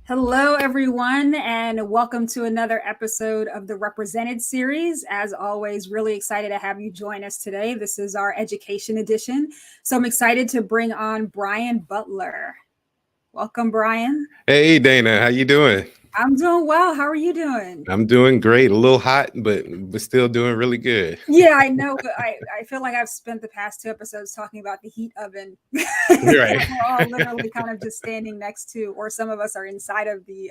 Hello, everyone, and welcome to another episode of the Represented series. As always, really excited to have you join us today. This is our education edition. So I'm excited to bring on Brian Butler. Welcome, Brian. Hey Dana, how you doing? I'm doing well. How are you doing? I'm doing great. A little hot, but still doing really good. Yeah, I know. I feel like I've spent the past two episodes talking about the heat oven. Right. We're all literally kind of just standing next to, or some of us are inside of the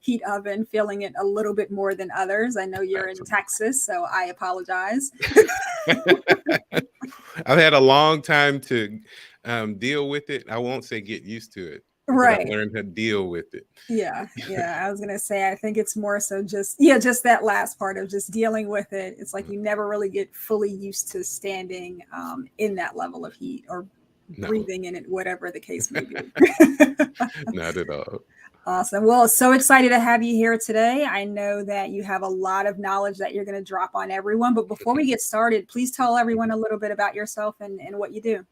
heat oven, feeling it a little bit more than others. I know you're in Texas, so I apologize. I've had a long time to deal with it. I won't say get used to it, but I've Right. learned how to deal with it. Yeah. I was gonna say I think it's more so just that last part of just dealing with it. It's like you never really get fully used to standing in that level of heat or No, breathing in it, whatever the case may be. not at all. Awesome. Well, so excited to have you here today. I know that you have a lot of knowledge that you're going to drop on everyone. But before we get started, please tell everyone a little bit about yourself and what you do.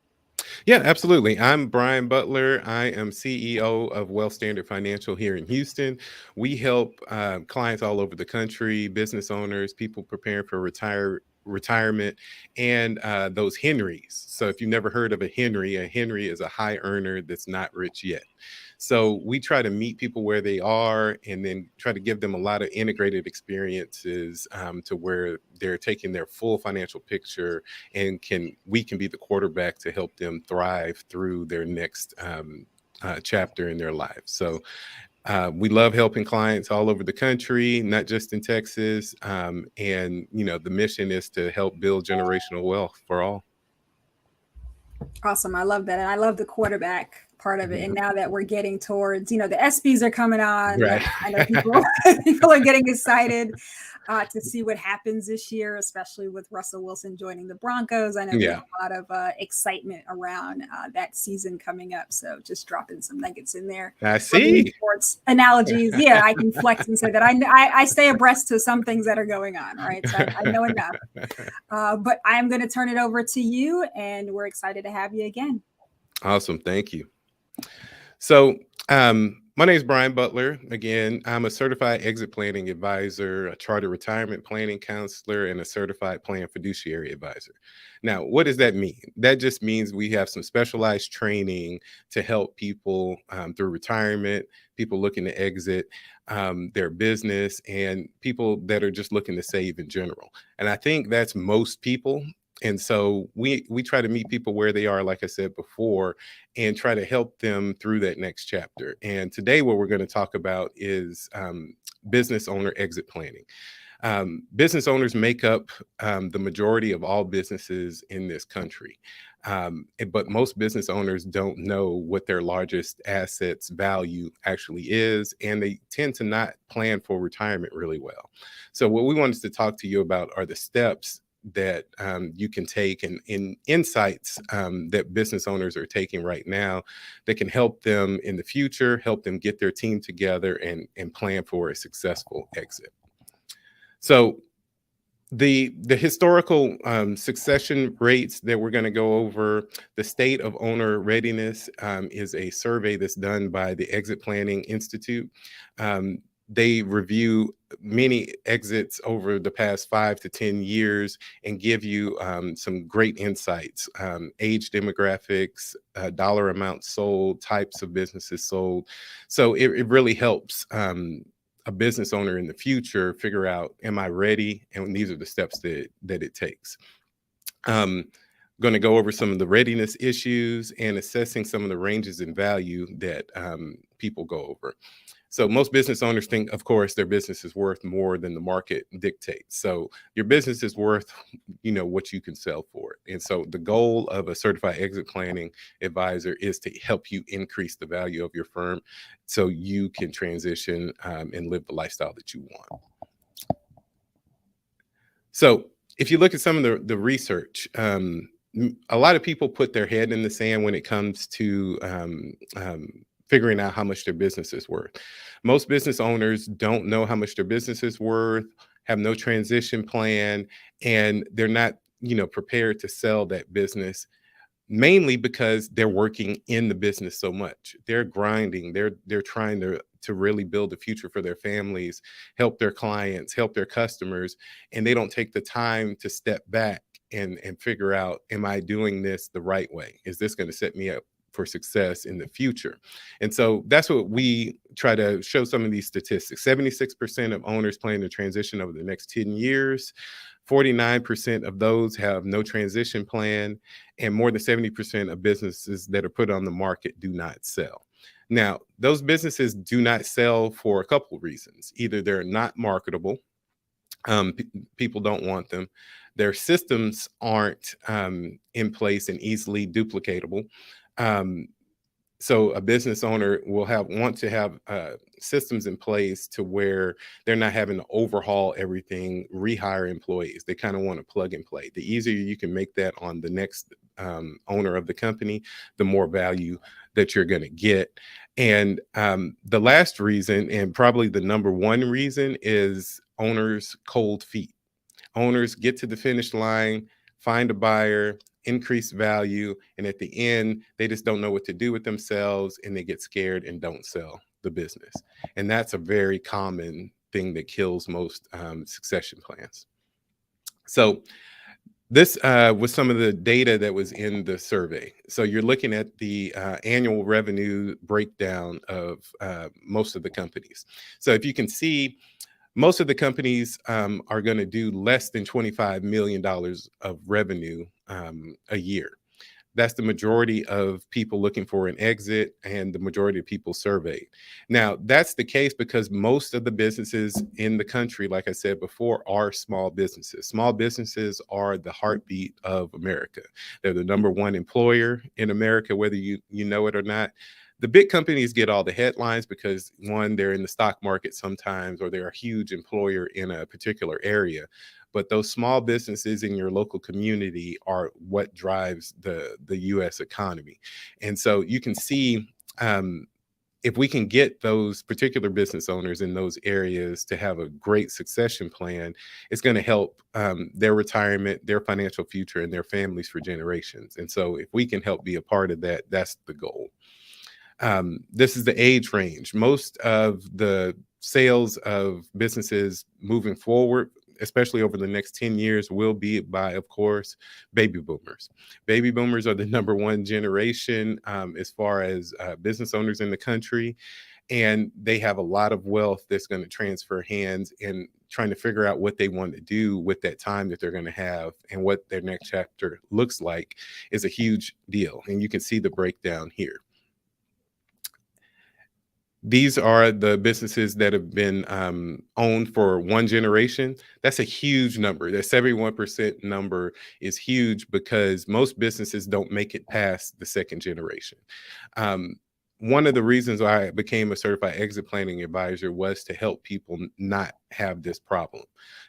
Yeah, absolutely. I'm Brian Butler. I am CEO of Wealth Standard Financial here in Houston. We help clients all over the country, business owners, people preparing for retirement, and those Henrys. So if you've never heard of a Henry is a high earner that's not rich yet. So we try to meet people where they are and then try to give them a lot of integrated experiences to where they're taking their full financial picture and we can be the quarterback to help them thrive through their next chapter in their lives. So we love helping clients all over the country, not just in Texas. And, the mission is to help build generational wealth for all. Awesome. I love that. And I love the quarterback part of it. And now that we're getting towards, the SBs are coming on. Right. I know people are getting excited to see what happens this year, especially with Russell Wilson joining the Broncos. I know there's a lot of excitement around that season coming up. So just dropping some nuggets in there. I see. Sports analogies. Yeah, I can flex and say that I stay abreast to some things that are going on. Right. So I know enough. But I'm going to turn it over to you, and we're excited to have you again. Awesome. Thank you. So, my name is Brian Butler. Again, I'm a certified exit planning advisor, a chartered retirement planning counselor, and a certified plan fiduciary advisor. Now, what does that mean? That just means we have some specialized training to help people through retirement, people looking to exit their business, and people that are just looking to save in general. And I think that's most people. And so we try to meet people where they are, like I said before, and try to help them through that next chapter. And today what we're going to talk about is business owner exit planning. Business owners make up the majority of all businesses in this country. But most business owners don't know what their largest assets value actually is, and they tend to not plan for retirement really well. So what we wanted to talk to you about are the steps that you can take and in insights that business owners are taking right now that can help them in the future, help them get their team together and plan for a successful exit. So the historical succession rates that we're going to go over, the state of owner readiness is a survey that's done by the Exit Planning Institute. They review many exits over the past 5 to 10 years and give you some great insights, age demographics, dollar amounts sold, types of businesses sold. So it really helps a business owner in the future figure out, am I ready? And these are the steps that it takes. Going to go over some of the readiness issues and assessing some of the ranges in value that people go over. So most business owners think, of course, their business is worth more than the market dictates. So your business is worth, what you can sell for it. And so the goal of a certified exit planning advisor is to help you increase the value of your firm so you can transition and live the lifestyle that you want. So if you look at some of the research, a lot of people put their head in the sand when it comes to figuring out how much their business is worth. Most business owners don't know how much their business is worth, have no transition plan, and they're not, prepared to sell that business mainly because they're working in the business so much. They're grinding. They're trying to really build a future for their families, help their clients, help their customers, and they don't take the time to step back and figure out, am I doing this the right way? Is this going to set me up for success in the future? And so that's what we try to show some of these statistics. 76% of owners plan to transition over the next 10 years. 49% of those have no transition plan, and more than 70% of businesses that are put on the market do not sell. Now, those businesses do not sell for a couple of reasons. Either they're not marketable, people don't want them. Their systems aren't in place and easily duplicatable. Um, so a business owner will want to have systems in place to where they're not having to overhaul everything, rehire employees. They kind of want to plug and play. The easier you can make that on the next owner of the company, the more value that you're going to get. And the last reason, and probably the number one reason, is owners' cold feet. Owners get to the finish line, find a buyer, increase value, and at the end, they just don't know what to do with themselves, and they get scared and don't sell the business. And that's a very common thing that kills most succession plans. So this was some of the data that was in the survey. So you're looking at the annual revenue breakdown of most of the companies. So if you can see, most of the companies are going to do less than $25 million of revenue a year. That's the majority of people looking for an exit and the majority of people surveyed. Now, that's the case because most of the businesses in the country, like I said before, are small businesses. Small businesses are the heartbeat of America. They're the number one employer in America, whether you know it or not. The big companies get all the headlines because, one, they're in the stock market sometimes, or they're a huge employer in a particular area. But those small businesses in your local community are what drives the U.S. economy. And so you can see, if we can get those particular business owners in those areas to have a great succession plan, it's going to help their retirement, their financial future, and their families for generations. And so if we can help be a part of that, that's the goal. This is the age range. Most of the sales of businesses moving forward, especially over the next 10 years, will be by, of course, baby boomers. Baby boomers are the number one generation as far as business owners in the country. And they have a lot of wealth that's going to transfer hands, and trying to figure out what they want to do with that time that they're going to have and what their next chapter looks like is a huge deal. And you can see the breakdown here. These are the businesses that have been owned for one generation. That's a huge number. That 71% number is huge because most businesses don't make it past the second generation. One of the reasons why I became a certified exit planning advisor was to help people not have this problem.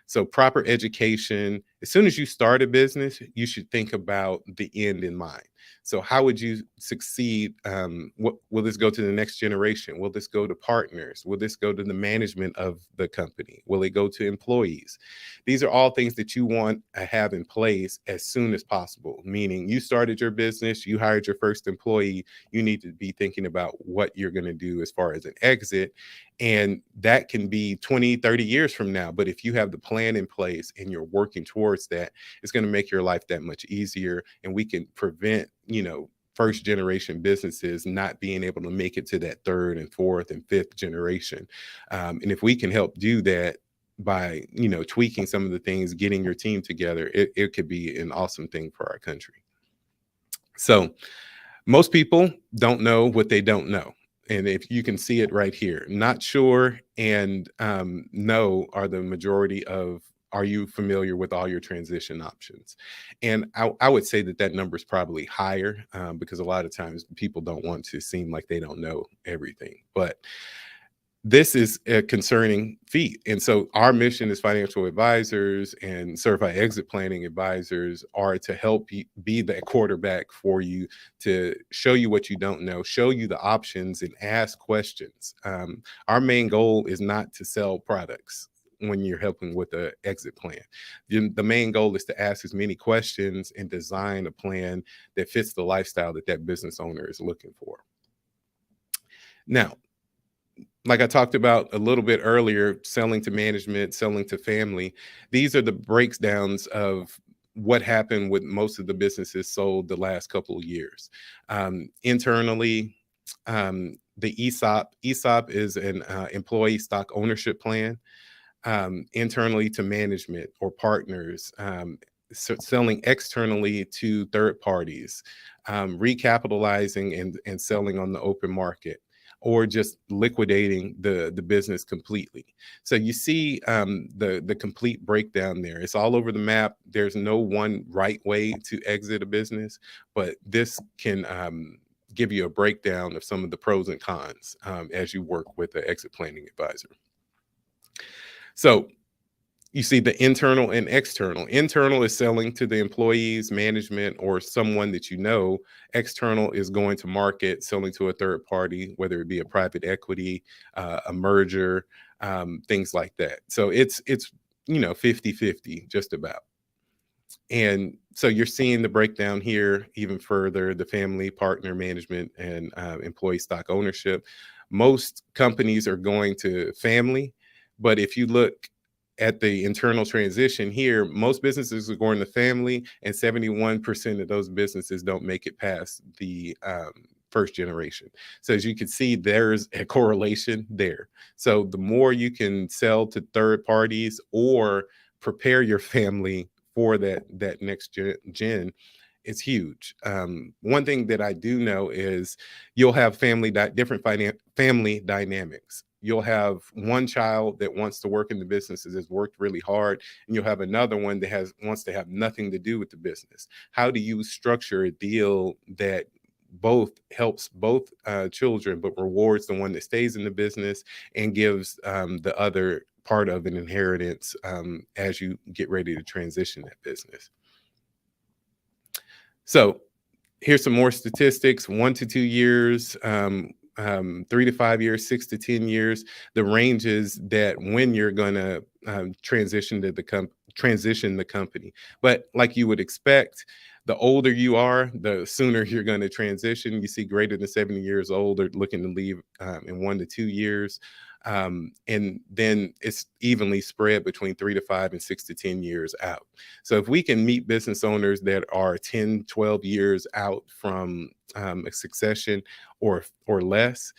So proper education, as soon as you start a business, you should think about the end in mind. So how would you succeed? Will this go to the next generation? Will this go to partners? Will this go to the management of the company? Will it go to employees? These are all things that you want to have in place as soon as possible, meaning you started your business, you hired your first employee, you need to be thinking about what you're going to do as far as an exit. And that can be 20, 30 years from now. But if you have the plan in place and you're working towards that, it's going to make your life that much easier. And we can prevent, first generation businesses not being able to make it to that third and fourth and fifth generation. And if we can help do that by, tweaking some of the things, getting your team together, it could be an awesome thing for our country. So most people don't know what they don't know. And if you can see it right here, not sure and no are the majority of, are you familiar with all your transition options? And I would say that number is probably higher because a lot of times people don't want to seem like they don't know everything. But this is a concerning feat. And so our mission as financial advisors and certified exit planning advisors are to help you be that quarterback for you, to show you what you don't know, show you the options, and ask questions. Our main goal is not to sell products. when you're helping with an exit plan. The main goal is to ask as many questions and design a plan that fits the lifestyle that that business owner is looking for. Now, like I talked about a little bit earlier, selling to management, selling to family, these are the breakdowns of what happened with most of the businesses sold the last couple of years. Internally, the ESOP is an employee stock ownership plan. Internally to management or partners, selling externally to third parties, recapitalizing and selling on the open market, or just liquidating the business completely. So you see the complete breakdown there. It's all over the map. There's no one right way to exit a business, but this can give you a breakdown of some of the pros and cons as you work with an exit planning advisor. So you see the internal and external. Internal is selling to the employees, management, or someone that you know. External is going to market, selling to a third party, whether it be a private equity, a merger, things like that. So it's 50-50 just about. And so you're seeing the breakdown here even further, the family, partner, management, and employee stock ownership. Most companies are going to family, but if you look at the internal transition here, most businesses are going to family, and 71% of those businesses don't make it past the first generation. So as you can see, there's a correlation there. So the more you can sell to third parties or prepare your family for that next gen, it's huge. One thing that I do know is you'll have different family dynamics. You'll have one child that wants to work in the business, has worked really hard, and you'll have another one that wants to have nothing to do with the business. How do you structure a deal that both helps both children, but rewards the one that stays in the business and gives the other part of an inheritance as you get ready to transition that business? So here's some more statistics: 1 to 2 years, 3 to 5 years, 6 to 10 years. The ranges that when you're going to transition the company. But like you would expect, the older you are, the sooner you're going to transition. You see greater than 70 years old are looking to leave in 1 to 2 years. And then it's evenly spread between 3 to 5 and 6 to 10 years out. So if we can meet business owners that are 10, 12 years out from a succession or less,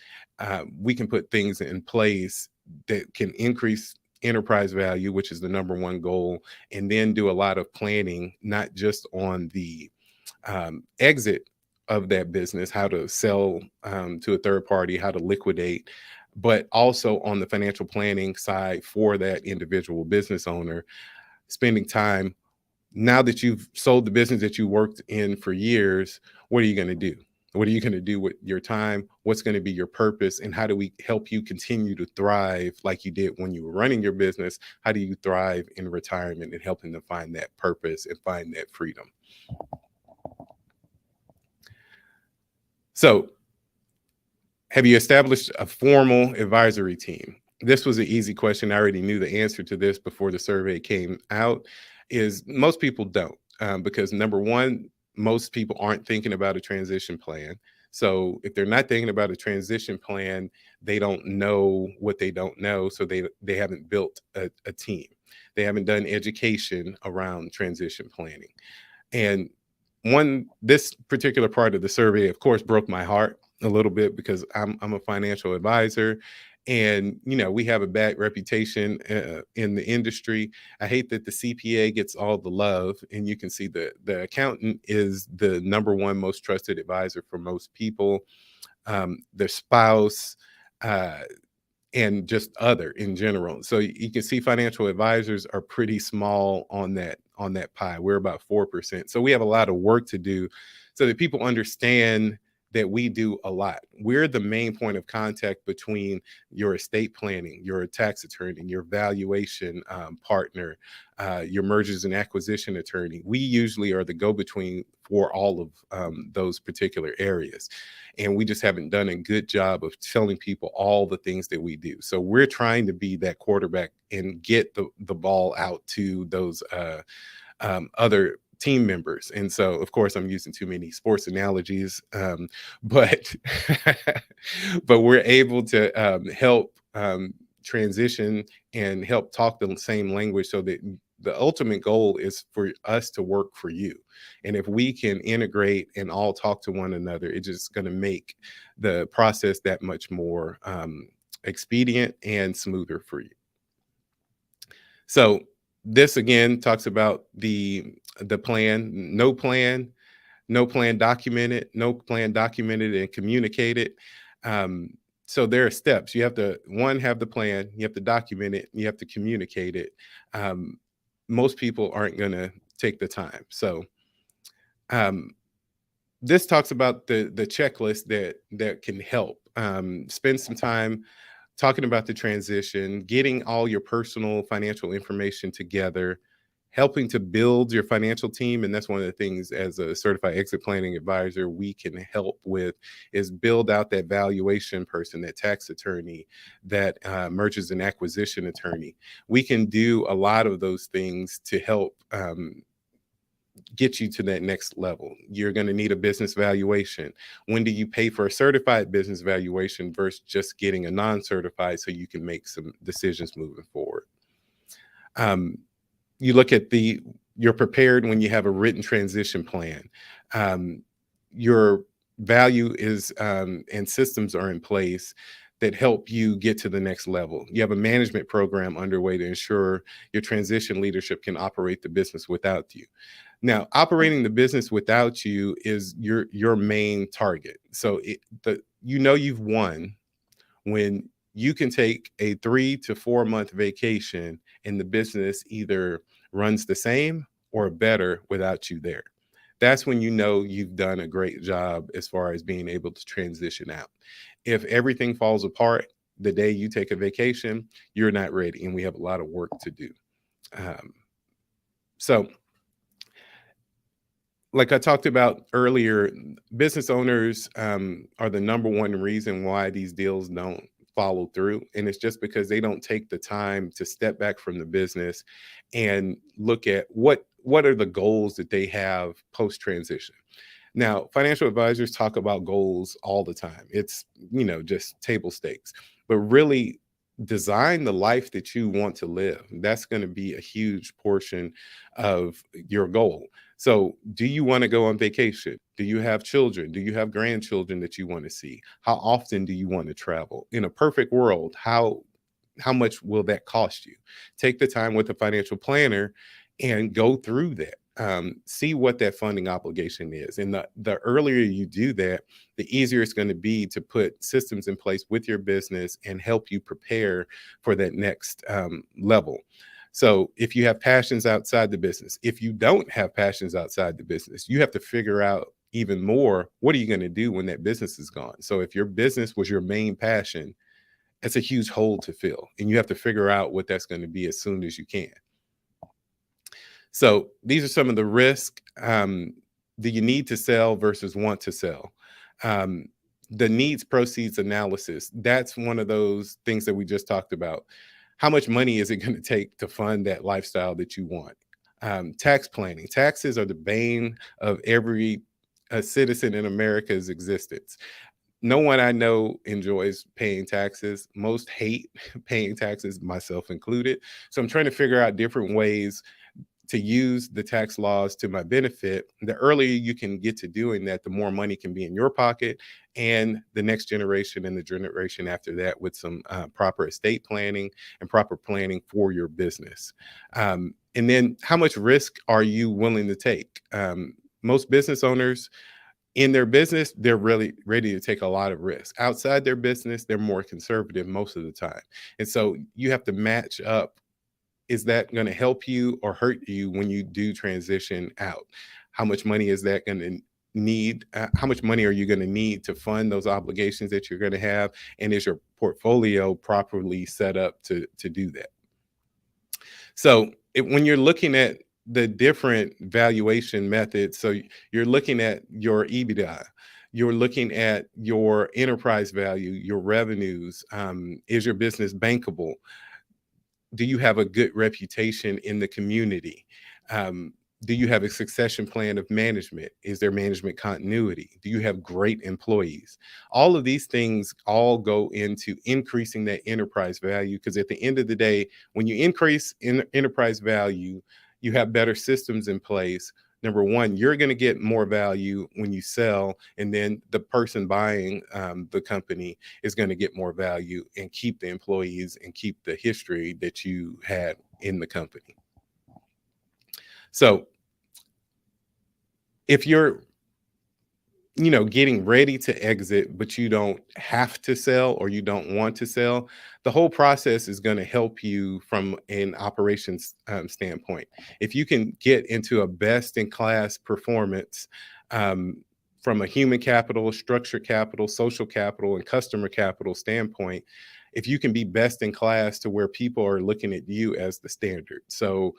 we can put things in place that can increase enterprise value, which is the number one goal, and then do a lot of planning, not just on the exit of that business, how to sell to a third party, how to liquidate, but also on the financial planning side for that individual business owner, spending time. Now that you've sold the business that you worked in for years, what are you going to do? What are you going to do with your time? What's going to be your purpose? And how do we help you continue to thrive like you did when you were running your business? How do you thrive in retirement and helping them find that purpose and find that freedom? So, have you established a formal advisory team? This was an easy question. I already knew the answer to this before the survey came out. Is most people don't, because number one, most people aren't thinking about a transition plan. So if they're not thinking about a transition plan, they don't know what they don't know. So they haven't built a team. They haven't done education around transition planning. And this particular part of the survey, of course, broke my heart a little bit because I'm a financial advisor, and we have a bad reputation in the industry. I hate that the CPA gets all the love, and you can see the accountant is the number one most trusted advisor for most people, their spouse, and just other in general. So you can see financial advisors are pretty small on that pie. We're about 4%. So we have a lot of work to do so that people understand that we do a lot. We're the main point of contact between your estate planning, your tax attorney, your valuation partner, your mergers and acquisition attorney. We usually are the go-between for all of those particular areas. And we just haven't done a good job of telling people all the things that we do. So we're trying to be that quarterback and get the ball out to those other team members. And so, of course, I'm using too many sports analogies, but but we're able to help transition and help talk the same language, so that the ultimate goal is for us to work for you. And if we can integrate and all talk to one another, it's just going to make the process that much more expedient and smoother for you. So this again talks about the plan. No plan documented, no plan documented and communicated. So there are steps. You have to, one, have the plan, you have to document it, you have to communicate it. Most people aren't going to take the time. So this talks about the checklist that can help. Spend some time talking about the transition, getting all your personal financial information together, helping to build your financial team. And that's one of the things, as a certified exit planning advisor, we can help with, is build out that valuation person, that tax attorney, that mergers and acquisition attorney. We can do a lot of those things to help get you to that next level. You're going to need a business valuation. When do you pay for a certified business valuation versus just getting a non-certified, so you can make some decisions moving forward? You look at you're prepared when you have a written transition plan. Your value is and systems are in place that help you get to the next level. You have a management program underway to ensure your transition leadership can operate the business without you. Now, operating the business without you is your main target. So you've won when you can take a 3 to 4 month vacation and the business either runs the same or better without you there. That's when you know you've done a great job as far as being able to transition out. If everything falls apart the day you take a vacation, you're not ready, and we have a lot of work to do. So, like I talked about earlier, business owners are the number one reason why these deals don't follow through. And it's just because they don't take the time to step back from the business and look at what are the goals that they have post-transition. Now, financial advisors talk about goals all the time. It's, just table stakes, but really design the life that you want to live. That's going to be a huge portion of your goal. So do you want to go on vacation? Do you have children? Do you have grandchildren that you want to see? How often do you want to travel? In a perfect world, how much will that cost you? Take the time with a financial planner and go through that. See what that funding obligation is. And the earlier you do that, the easier it's going to be to put systems in place with your business and help you prepare for that next level. So if you have passions outside the business, if you don't have passions outside the business, you have to figure out even more, what are you going to do when that business is gone? So if your business was your main passion, it's a huge hole to fill, and you have to figure out what that's going to be as soon as you can. So these are some of the risks. Do you need to sell versus want to sell? The needs proceeds analysis. That's one of those things that we just talked about. How much money is it going to take to fund that lifestyle that you want? Tax planning. Taxes are the bane of every citizen in America's existence. No one I know enjoys paying taxes. Most hate paying taxes, myself included. So I'm trying to figure out different ways to use the tax laws to my benefit. The earlier you can get to doing that, the more money can be in your pocket and the next generation and the generation after that, with some proper estate planning and proper planning for your business. And then how much risk are you willing to take? Most business owners in their business, they're really ready to take a lot of risk. Outside their business, they're more conservative most of the time. And so you have to match up. Is that going to help you or hurt you when you do transition out? How much money is that going to need, how much money are you going to need to fund those obligations that you're going to have, and is your portfolio properly set up to do that? So when you're looking at the different valuation methods, so you're looking at your EBITDA, you're looking at your enterprise value, your revenues. Is your business bankable? Do you have a good reputation in the community? Do you have a succession plan of management? Is there management continuity? Do you have great employees? All of these things all go into increasing that enterprise value, because at the end of the day, when you increase in enterprise value, you have better systems in place. Number one, you're going to get more value when you sell, and then the person buying the company is going to get more value and keep the employees and keep the history that you had in the company. So if you're getting ready to exit, but you don't have to sell or you don't want to sell, the whole process is going to help you from an operations standpoint. If you can get into a best in class performance from a human capital, structure capital, social capital, and customer capital standpoint, if you can be best in class to where people are looking at you as the standard. So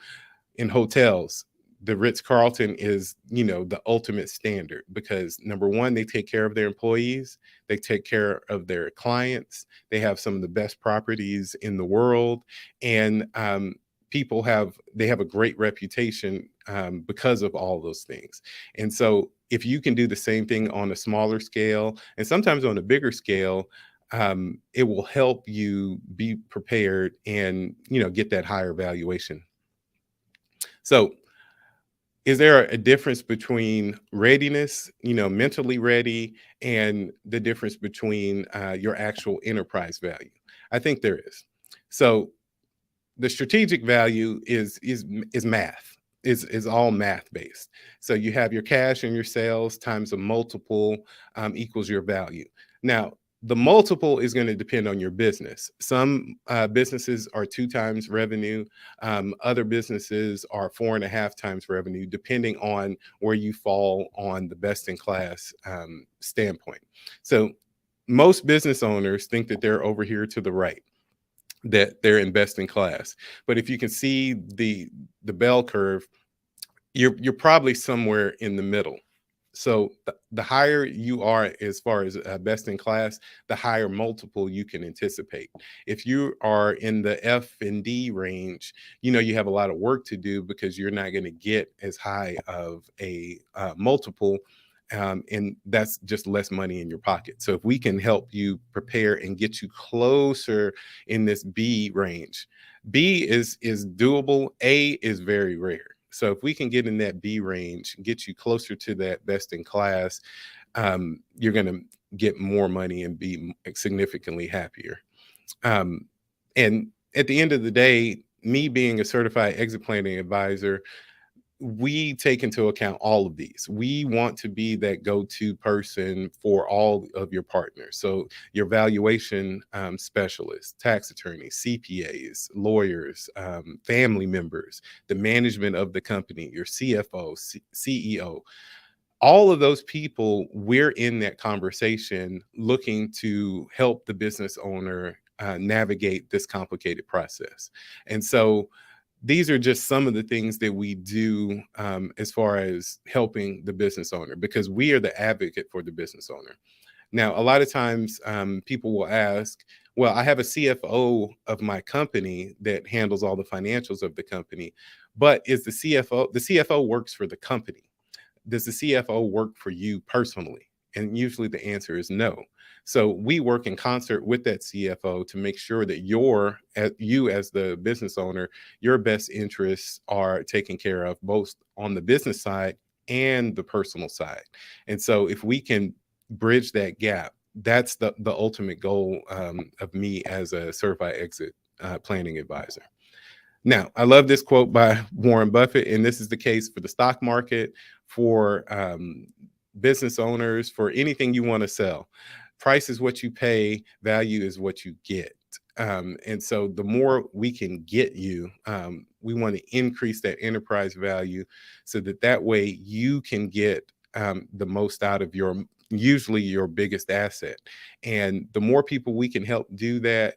in hotels, the Ritz-Carlton is, the ultimate standard, because number one, they take care of their employees, they take care of their clients, they have some of the best properties in the world, and they have a great reputation because of all those things. And so if you can do the same thing on a smaller scale and sometimes on a bigger scale, it will help you be prepared and get that higher valuation. So is there a difference between readiness, mentally ready, and the difference between your actual enterprise value? I think there is. So the strategic value is math, is all math based. So you have your cash and your sales times a multiple equals your value. Now, the multiple is going to depend on your business. Some businesses are 2 times revenue. Other businesses are 4.5 times revenue, depending on where you fall on the best in class standpoint. So most business owners think that they're over here to the right, that they're in best in class. But if you can see the bell curve, you're probably somewhere in the middle. So the higher you are as far as best in class, the higher multiple you can anticipate. If you are in the F and D range, you have a lot of work to do, because you're not going to get as high of a multiple, and that's just less money in your pocket. So if we can help you prepare and get you closer in this B range, B is doable. A is very rare. So if we can get in that B range, get you closer to that best in class, you're going to get more money and be significantly happier. And at the end of the day, me being a certified exit planning advisor, we take into account all of these. We want to be that go-to person for all of your partners. So your valuation specialists, tax attorneys, CPAs, lawyers, family members, the management of the company, your CFO, CEO, all of those people, we're in that conversation looking to help the business owner navigate this complicated process. And so these are just some of the things that we do as far as helping the business owner, because we are the advocate for the business owner. Now, a lot of times people will ask, well, I have a CFO of my company that handles all the financials of the company, but is the CFO works for the company? Does the CFO work for you personally? And usually the answer is no. So we work in concert with that CFO to make sure that you as the business owner, your best interests are taken care of, both on the business side and the personal side. And so if we can bridge that gap, that's the ultimate goal of me as a certified exit planning advisor. Now, I love this quote by Warren Buffett, and this is the case for the stock market, for business owners, for anything you want to sell. Price is what you pay, value is what you get. And so the more we can get you, we want to increase that enterprise value so that way you can get the most out of usually your biggest asset. And the more people we can help do that,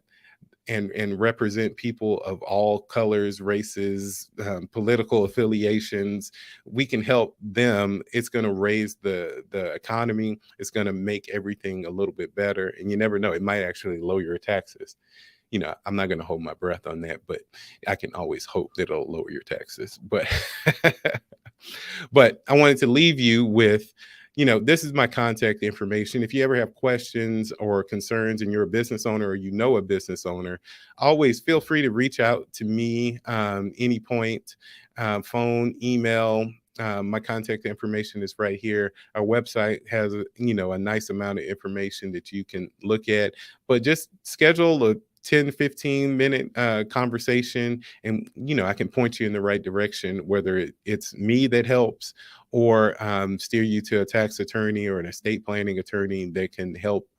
and represent people of all colors, races, political affiliations, we can help them. It's going to raise the economy. It's going to make everything a little bit better. And you never know, it might actually lower your taxes. You know, I'm not going to hold my breath on that, but I can always hope that it'll lower your taxes. But but I wanted to leave you with, you know, this is my contact information. If you ever have questions or concerns and you're a business owner or you know a business owner, always feel free to reach out to me any point, phone, email. My contact information is right here. Our website has, a nice amount of information that you can look at, but just schedule a 10-15 minute conversation, and I can point you in the right direction, whether it's me that helps or steer you to a tax attorney or an estate planning attorney that can help